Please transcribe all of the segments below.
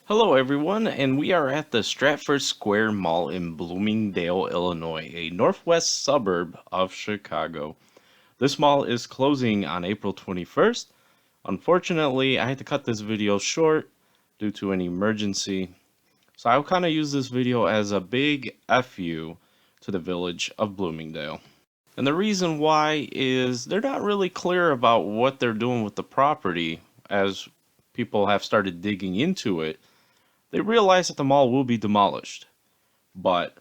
Hello, everyone, and we are at the Stratford Square Mall in Bloomingdale, Illinois, a northwest suburb of Chicago. This mall is closing on April 21st. Unfortunately, I had to cut this video short due to an emergency, so I'll kind of use this video as a big FU to the village of Bloomingdale. And the reason why is they're not really clear about what they're doing with the property as people have started digging into it. They realize that the mall will be demolished, but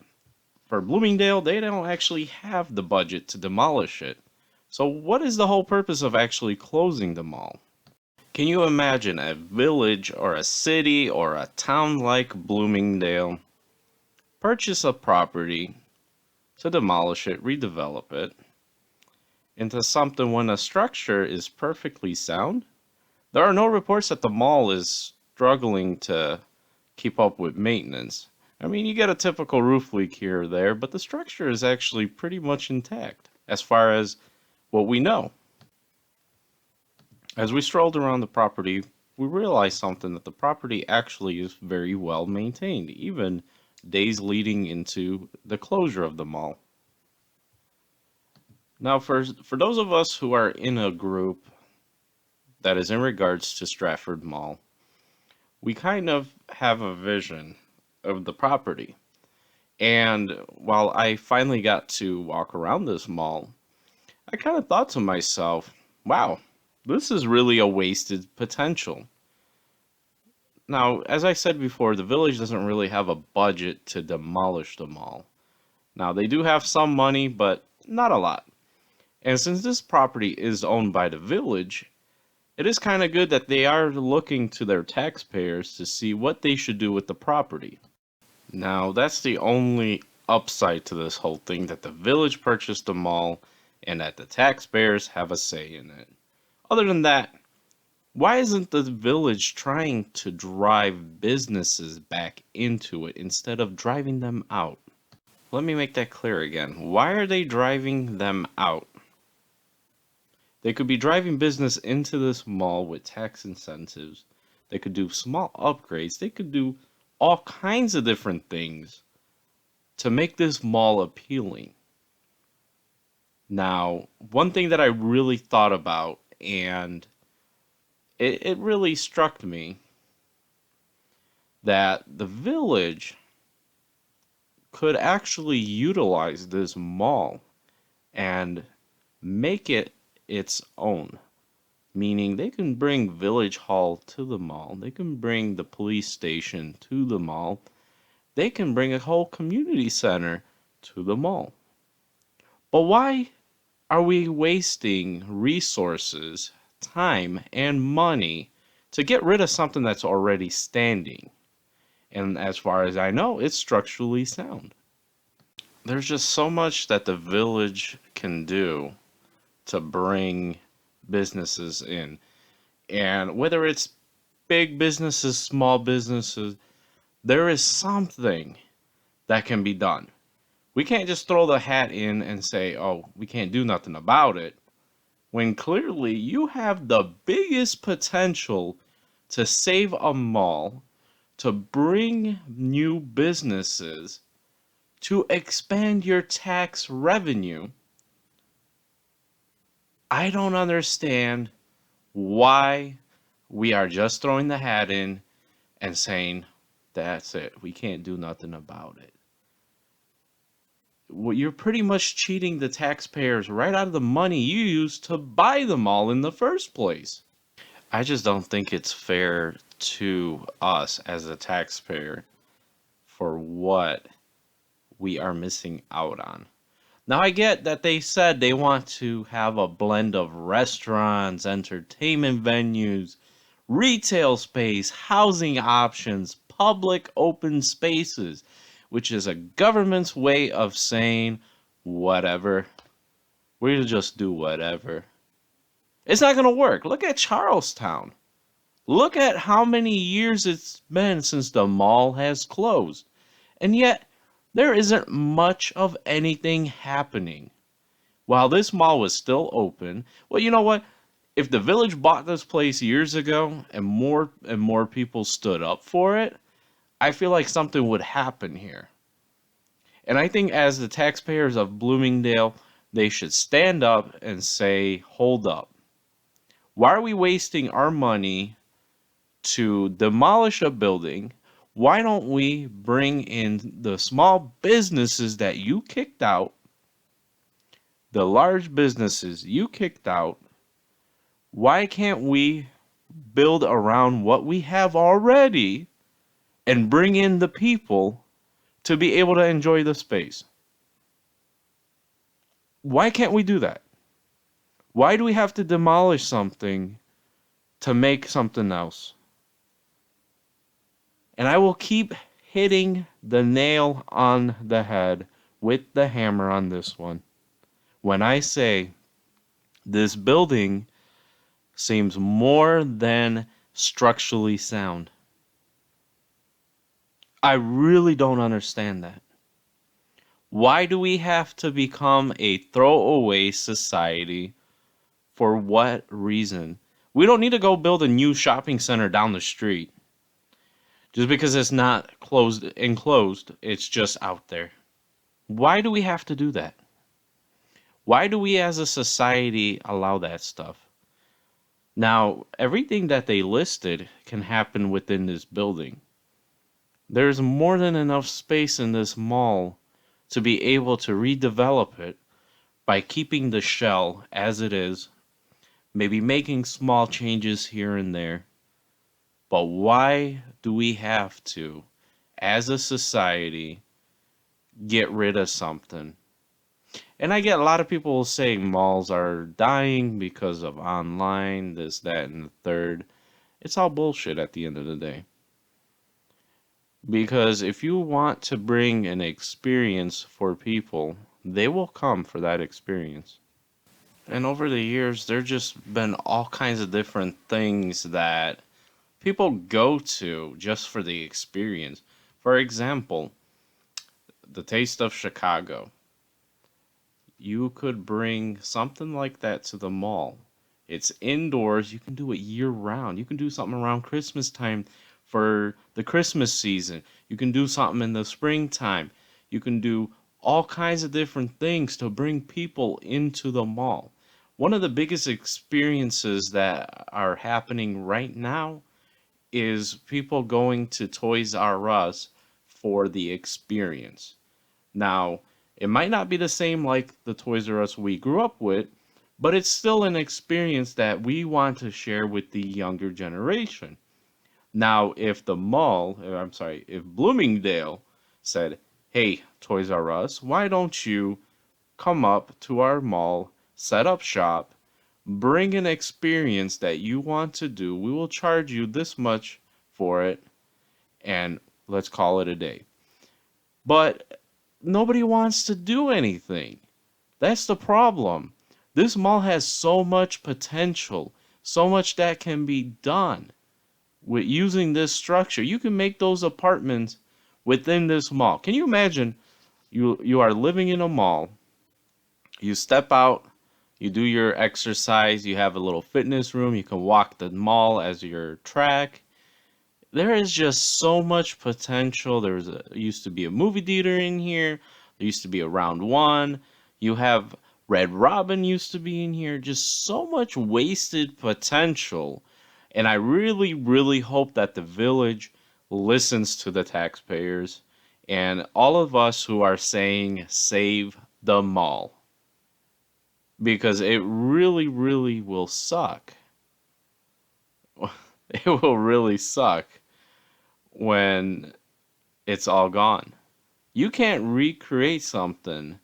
for Bloomingdale, they don't actually have the budget to demolish it. So what is the whole purpose of actually closing the mall? Can you imagine a village or a city or a town like Bloomingdale purchase a property to demolish it, redevelop it into something when a structure is perfectly sound? There are no reports that the mall is struggling to keep up with maintenance. I mean, you get a typical roof leak here or there, but the structure is actually pretty much intact as far as what we know. As we strolled around the property, we realized something, that the property actually is very well maintained, even days leading into the closure of the mall. Now, for those of us who are in a group that is in regards to Stratford Mall, we kind of have a vision of the property. And while I finally got to walk around this mall, I kind of thought to myself, wow, this is really a wasted potential. Now, as I said before, the village doesn't really have a budget to demolish the mall. Now, they do have some money, but not a lot. And since this property is owned by the village, it is kind of good that they are looking to their taxpayers to see what they should do with the property. Now, that's the only upside to this whole thing, that the village purchased the mall and that the taxpayers have a say in it. Other than that, why isn't the village trying to drive businesses back into it instead of driving them out? Let me make that clear again. Why are they driving them out? They could be driving business into this mall with tax incentives. They could do small upgrades. They could do all kinds of different things to make this mall appealing. Now, one thing that I really thought about, and it really struck me, that the village could actually utilize this mall and make it its own. Meaning they can bring Village Hall to the mall, they can bring the police station to the mall, they can bring a whole community center to the mall. But why are we wasting resources, time, and money to get rid of something that's already standing? And as far as I know, it's structurally sound. There's just so much that the village can do to bring businesses in. And whether it's big businesses, small businesses, there is something that can be done. We can't just throw the hat in and say, oh, we can't do nothing about it, when clearly you have the biggest potential to save a mall, to bring new businesses, to expand your tax revenue. I don't understand why we are just throwing the hat in and saying, that's it, we can't do nothing about it. Well, you're pretty much cheating the taxpayers right out of the money you used to buy them all in the first place. I just don't think it's fair to us as a taxpayer for what we are missing out on. Now, I get that they said they want to have a blend of restaurants, entertainment venues, retail space, housing options, public open spaces, which is a government's way of saying whatever. We'll just do whatever. It's not going to work. Look at Charlestown. Look at how many years it's been since the mall has closed. And yet, there isn't much of anything happening. While this mall was still open, well, you know what? If the village bought this place years ago and more people stood up for it, I feel like something would happen here. And I think as the taxpayers of Bloomingdale, they should stand up and say, hold up. Why are we wasting our money to demolish a building? Why don't we bring in the small businesses that you kicked out, the large businesses you kicked out? Why can't we build around what we have already and bring in the people to be able to enjoy the space? Why can't we do that? Why do we have to demolish something to make something else? And I will keep hitting the nail on the head with the hammer on this one when I say this building seems more than structurally sound. I really don't understand that. Why do we have to become a throwaway society? For what reason? We don't need to go build a new shopping center down the street. Just because it's not enclosed, it's just out there. Why do we have to do that? Why do we as a society allow that stuff? Now, everything that they listed can happen within this building. There's more than enough space in this mall to be able to redevelop it by keeping the shell as it is, maybe making small changes here and there. But why do we have to, as a society, get rid of something? And I get a lot of people saying malls are dying because of online, this, that, and the third. It's all bullshit at the end of the day. Because if you want to bring an experience for people, they will come for that experience. And over the years, there's just been all kinds of different things that people go to just for the experience. For example, the Taste of Chicago. You could bring something like that to the mall. It's indoors. You can do it year round. You can do something around Christmas time for the Christmas season. You can do something in the springtime. You can do all kinds of different things to bring people into the mall. One of the biggest experiences that are happening right now is people going to Toys R Us for the experience. Now, it might not be the same like the Toys R Us we grew up with, but it's still an experience that we want to share with the younger generation. Now, if if Bloomingdale said, hey, Toys R Us, why don't you come up to our mall, set up shop, bring an experience that you want to do. We will charge you this much for it, and let's call it a day. But nobody wants to do anything. That's the problem. This mall has so much potential, so much that can be done with using this structure. You can make those apartments within this mall. Can you imagine you are living in a mall, you step out, you do your exercise, you have a little fitness room, you can walk the mall as your track. There is just so much potential. Used to be a movie theater in here. There used to be a Round One. You have Red Robin used to be in here. Just so much wasted potential. And I really, really hope that the village listens to the taxpayers and all of us who are saying save the mall. Because it really, really will suck. It will really suck when it's all gone. You can't recreate something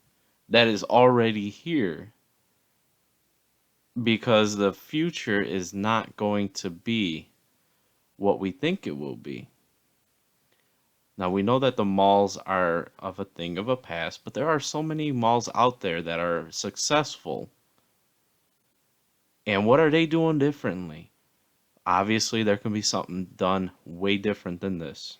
that is already here because the future is not going to be what we think it will be. Now, we know that the malls are of a thing of a past, but there are so many malls out there that are successful. And what are they doing differently? Obviously, there can be something done way different than this.